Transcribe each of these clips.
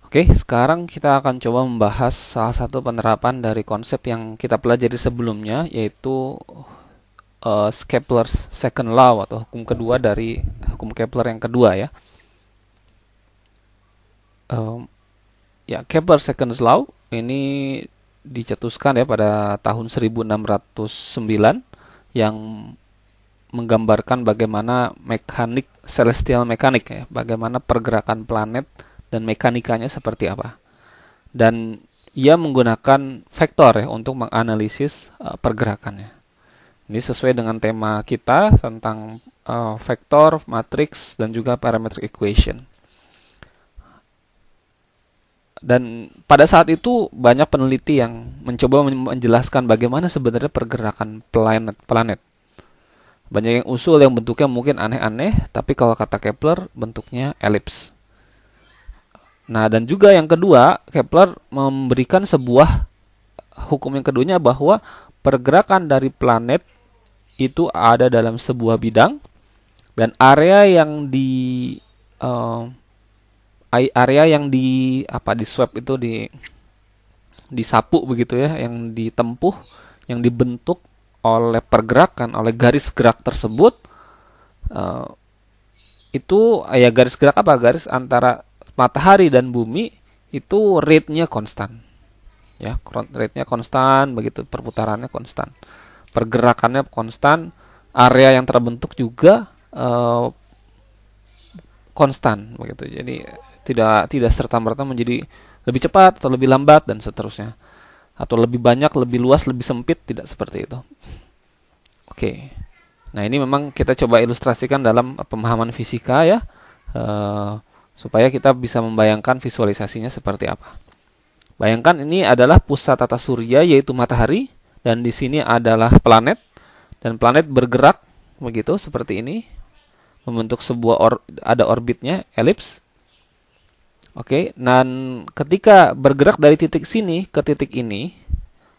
Oke, sekarang kita akan coba membahas salah satu penerapan dari konsep yang kita pelajari sebelumnya, yaitu Kepler's second law atau hukum kedua dari hukum Kepler yang kedua ya. Kepler's second law ini dicetuskan ya pada tahun 1609 yang menggambarkan bagaimana mekanik celestial mekanik ya, bagaimana pergerakan planet dan mekanikanya seperti apa. Dan ia menggunakan vektor ya untuk menganalisis pergerakannya. Ini sesuai dengan tema kita tentang vektor, matriks, dan juga parametric equation. Dan pada saat itu banyak peneliti yang mencoba menjelaskan bagaimana sebenarnya pergerakan planet. Banyak yang usul yang bentuknya mungkin aneh-aneh, tapi kalau kata Kepler bentuknya elips. Nah, dan juga yang kedua, Kepler memberikan sebuah hukum yang keduanya bahwa pergerakan dari planet itu ada dalam sebuah bidang, dan area yang di swab itu disapu begitu ya, yang ditempuh, yang dibentuk oleh pergerakan, oleh garis gerak tersebut, itu ya garis gerak apa? Garis antara matahari dan bumi itu rate-nya konstan. Ya, rate-nya konstan, begitu perputarannya konstan. Pergerakannya konstan, area yang terbentuk juga konstan begitu. Jadi tidak serta-merta menjadi lebih cepat atau lebih lambat dan seterusnya. Atau lebih banyak, lebih luas, lebih sempit, tidak seperti itu. Oke. Nah, ini memang kita coba ilustrasikan dalam pemahaman fisika ya. Supaya kita bisa membayangkan visualisasinya seperti apa. Bayangkan ini adalah pusat tata surya yaitu matahari, dan di sini adalah planet, dan planet bergerak begitu seperti ini, membentuk sebuah ada orbitnya elips. Oke, dan ketika bergerak dari titik sini ke titik ini,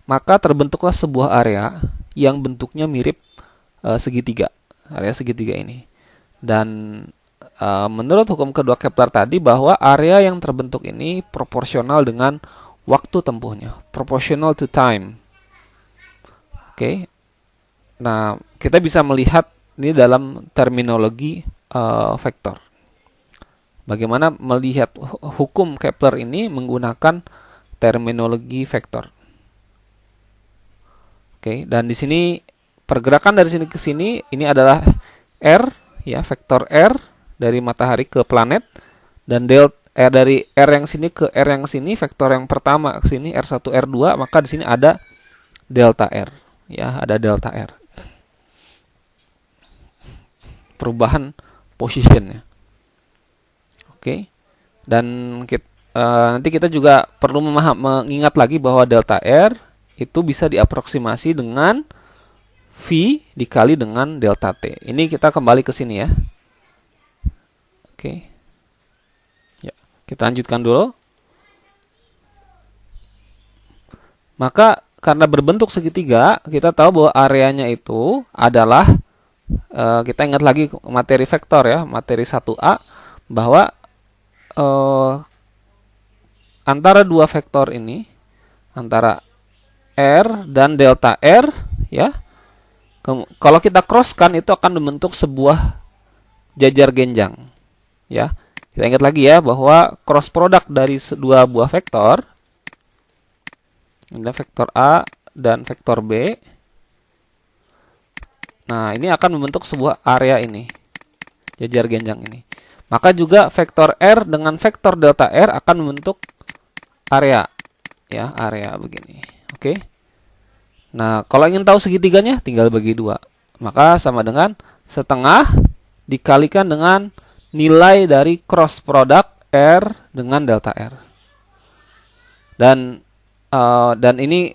maka terbentuklah sebuah area yang bentuknya mirip segitiga, area segitiga ini. Dan menurut hukum kedua Kepler tadi bahwa area yang terbentuk ini proporsional dengan waktu tempuhnya, proportional to time. Oke. Nah, kita bisa melihat ini dalam terminologi vektor. Bagaimana melihat hukum Kepler ini menggunakan terminologi vektor. Oke, dan di sini pergerakan dari sini ke sini ini adalah R ya, vektor R dari matahari ke planet, dan dari R yang sini ke R yang sini, vektor yang pertama ke sini R1 R2, maka di sini ada delta R ya, ada delta R. Perubahan positionnya. Oke. Dan nanti kita juga perlu mengingat lagi bahwa delta R itu bisa diaproksimasi dengan V dikali dengan delta T. Ini kita kembali ke sini ya. Oke. Ya, kita lanjutkan dulu. Maka karena berbentuk segitiga, kita tahu bahwa areanya itu adalah kita ingat lagi materi vektor ya, materi 1A, bahwa antara dua vektor ini, antara R dan delta R ya, kalau kita crosskan itu akan membentuk sebuah jajar genjang ya. Kita ingat lagi ya bahwa cross product dari dua buah vektor, ada vektor A dan vektor B. Nah, ini akan membentuk sebuah area ini, jajar genjang ini. Maka juga vektor R dengan vektor delta R akan membentuk area ya, area begini. Oke. Nah, kalau ingin tahu segitiganya tinggal bagi 2. Maka sama dengan setengah dikalikan dengan nilai dari cross product R dengan delta R. Dan ini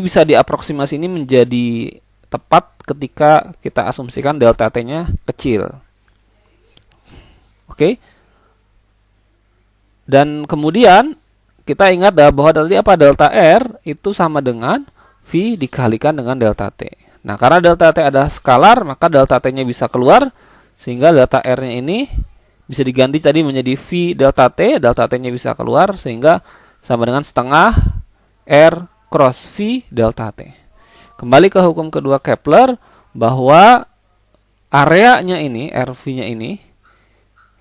bisa diaproksimasi ini menjadi tepat ketika kita asumsikan delta T-nya kecil. Oke. Dan kemudian kita ingat bahwa tadi apa, delta R itu sama dengan V dikalikan dengan delta T. Nah, karena delta T adalah skalar, maka delta T-nya bisa keluar, sehingga delta R-nya ini bisa diganti tadi menjadi V delta T. Delta T-nya bisa keluar sehingga sama dengan setengah R cross V delta T. Kembali ke hukum kedua Kepler bahwa areanya ini, RV-nya ini,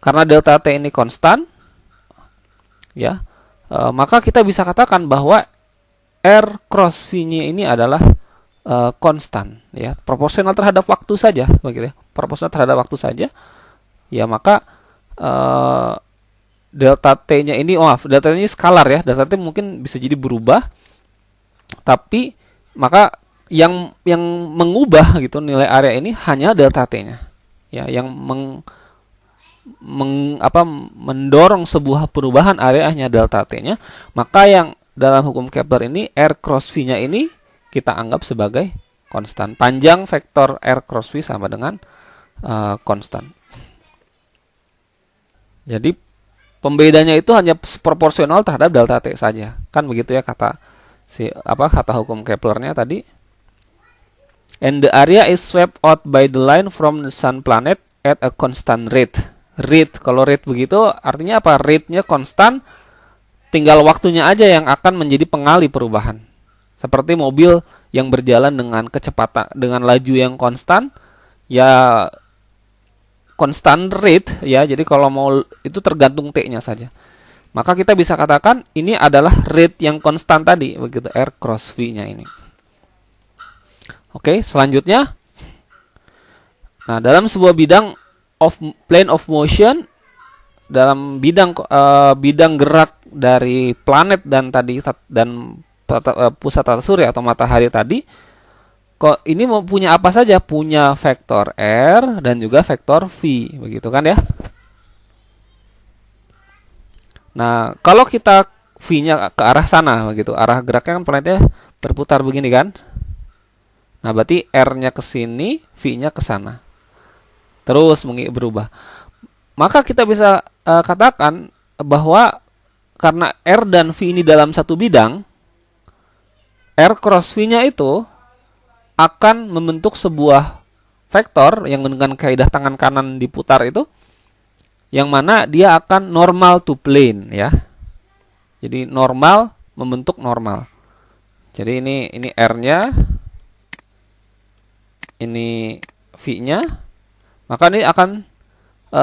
karena delta T ini konstan, ya, maka kita bisa katakan bahwa R cross V-nya ini adalah konstan, ya, proporsional terhadap waktu saja, begitu ya, proporsional terhadap waktu saja, ya, maka delta T-nya ini, delta T ini skalar ya, delta T mungkin bisa jadi berubah, tapi maka yang mengubah gitu nilai area ini hanya delta T-nya, ya, yang mendorong sebuah perubahan area hanya delta T-nya, maka yang dalam hukum Kepler ini R cross V-nya ini kita anggap sebagai konstan. Panjang vektor R cross V sama dengan konstan. Jadi pembedanya itu hanya proporsional terhadap delta T saja. Kan begitu ya kata hukum Keplernya tadi. And the area is swept out by the line from the sun planet at a constant rate. Rate, kalau rate begitu artinya apa? Rate-nya konstan, tinggal waktunya aja yang akan menjadi pengali perubahan. Seperti mobil yang berjalan dengan kecepatan, dengan laju yang konstan, ya constant rate, ya. Jadi kalau mau itu tergantung T-nya saja. Maka kita bisa katakan ini adalah rate yang konstan tadi, begitu, R cross V-nya ini. Oke, selanjutnya. Nah, dalam sebuah bidang plane of motion, dalam bidang gerak dari planet dan pusat tata surya atau matahari tadi, kok ini mau punya apa saja? Punya vektor R dan juga vektor V, begitu kan ya? Nah, kalau kita V-nya ke arah sana, begitu, arah geraknya kan planetnya berputar begini kan? Nah, berarti R-nya ke sini, V-nya ke sana. Terus berubah. Maka kita bisa katakan bahwa karena R dan V ini dalam satu bidang, R cross V-nya itu akan membentuk sebuah vektor yang dengan kaidah tangan kanan diputar itu, yang mana dia akan normal to plane, ya. Jadi normal membentuk normal. Jadi ini R-nya, ini V-nya, maka ini akan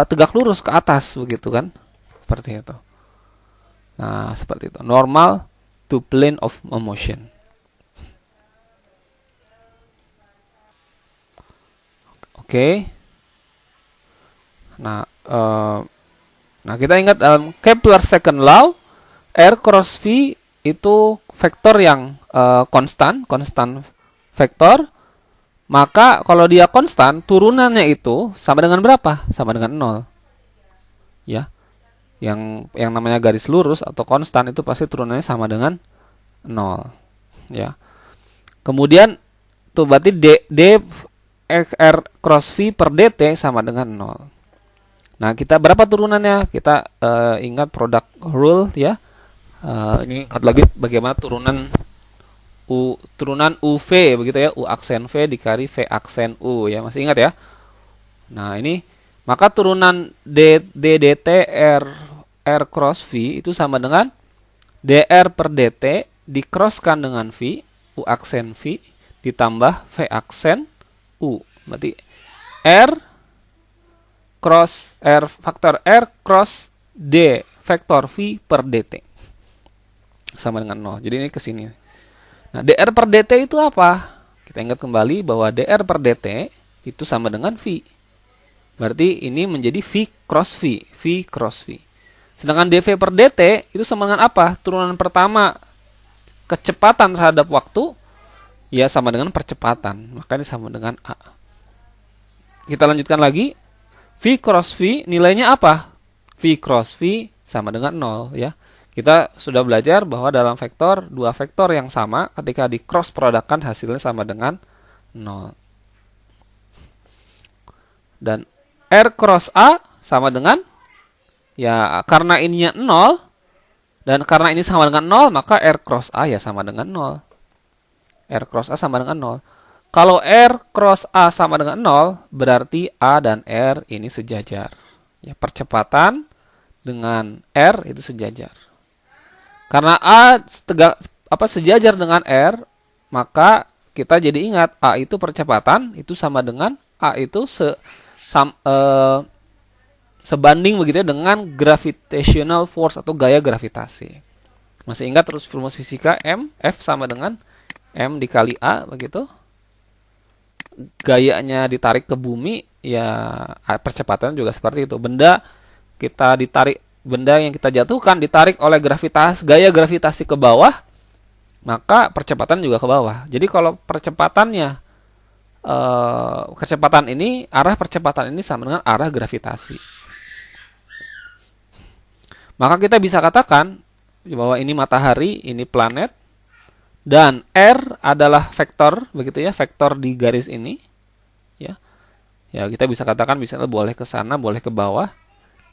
tegak lurus ke atas, begitu kan? Seperti itu. Nah, seperti itu. Normal to plane of motion. Oke. Nah, kita ingat dalam Kepler second law, R cross V itu vektor yang konstan vektor. Maka kalau dia konstan, turunannya itu sama dengan berapa? Sama dengan 0. Ya. Yang namanya garis lurus atau konstan itu pasti turunannya sama dengan 0. Ya. Kemudian tuh berarti D R cross V per DT sama dengan 0. Nah, kita berapa turunannya? Kita ingat product rule, ya. Ini ingat lagi bagaimana turunan UV, begitu ya, U aksen V dikali V aksen U, ya, masih ingat ya. Nah, ini maka turunan DT R cross V itu sama dengan DR per DT dikrosskan dengan V, U aksen V ditambah V aksen U. Berarti faktor R cross D vektor V per DT sama dengan 0. Jadi ini ke sini. Nah, dr per dt itu apa? Kita ingat kembali bahwa dr per dt itu sama dengan v. Berarti ini menjadi v cross v. V cross v. Sedangkan dv per dt itu sama dengan apa? Turunan pertama kecepatan terhadap waktu, ya, sama dengan percepatan. Makanya sama dengan a. Kita lanjutkan lagi. V cross v nilainya apa? V cross v sama dengan 0, ya. Kita sudah belajar bahwa dalam vektor, dua vektor yang sama ketika di cross produkkan hasilnya sama dengan 0. Dan R cross A sama dengan, ya, karena ininya 0 dan karena ini sama dengan 0, maka R cross A ya sama dengan 0. R cross A sama dengan 0. Kalau R cross A sama dengan 0, berarti A dan R ini sejajar. Ya, percepatan dengan R itu sejajar. Karena A sejajar dengan R, maka kita jadi ingat A itu percepatan itu sama dengan A itu sebanding begitu ya dengan gravitational force atau gaya gravitasi. Masih ingat terus rumus fisika F sama dengan M dikali A begitu. Gayanya ditarik ke bumi, ya percepatan juga seperti itu. Benda yang kita jatuhkan ditarik oleh gaya gravitasi ke bawah, maka percepatan juga ke bawah. Jadi kalau arah percepatan ini sama dengan arah gravitasi. Maka kita bisa katakan bahwa ini matahari, ini planet, dan R adalah vektor, begitu ya, vektor di garis ini. Ya, kita bisa katakan misalnya boleh ke sana, boleh ke bawah.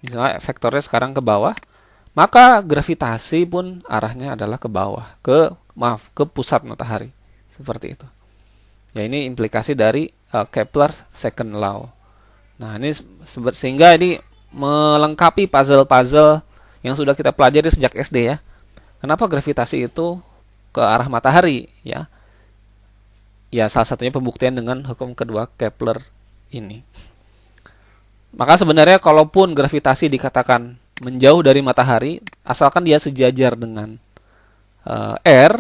Misalnya vektornya sekarang ke bawah, maka gravitasi pun arahnya adalah ke bawah, ke pusat matahari. Seperti itu. Ya, ini implikasi dari Kepler's second law. Nah, ini sehingga ini melengkapi puzzle-puzzle yang sudah kita pelajari sejak SD ya. Kenapa gravitasi itu ke arah matahari ya? Ya, salah satunya pembuktian dengan hukum kedua Kepler ini. Maka sebenarnya kalaupun gravitasi dikatakan menjauh dari matahari, asalkan dia sejajar dengan R,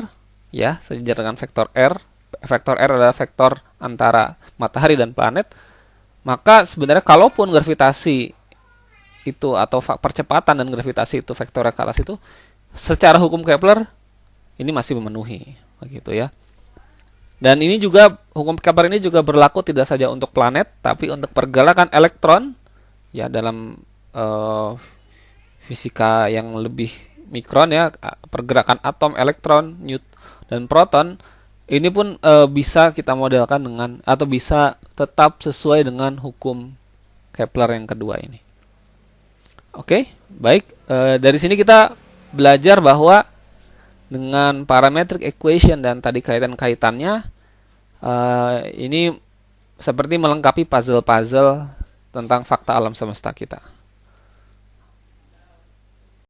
ya, sejajar dengan vektor R. Vektor R adalah vektor antara matahari dan planet. Maka sebenarnya kalaupun gravitasi itu atau percepatan dan gravitasi itu vektornya ke atas itu, secara hukum Kepler ini masih memenuhi, begitu ya. Dan ini juga hukum Kepler ini juga berlaku tidak saja untuk planet, tapi untuk pergerakan elektron. Ya, dalam fisika yang lebih mikron ya, pergerakan atom, elektron, dan proton, ini pun bisa kita modelkan dengan atau bisa tetap sesuai dengan hukum Kepler yang kedua ini. Oke, baik. Dari sini kita belajar bahwa dengan parametric equation dan tadi kaitan-kaitannya, ini seperti melengkapi puzzle-puzzle tentang fakta alam semesta kita.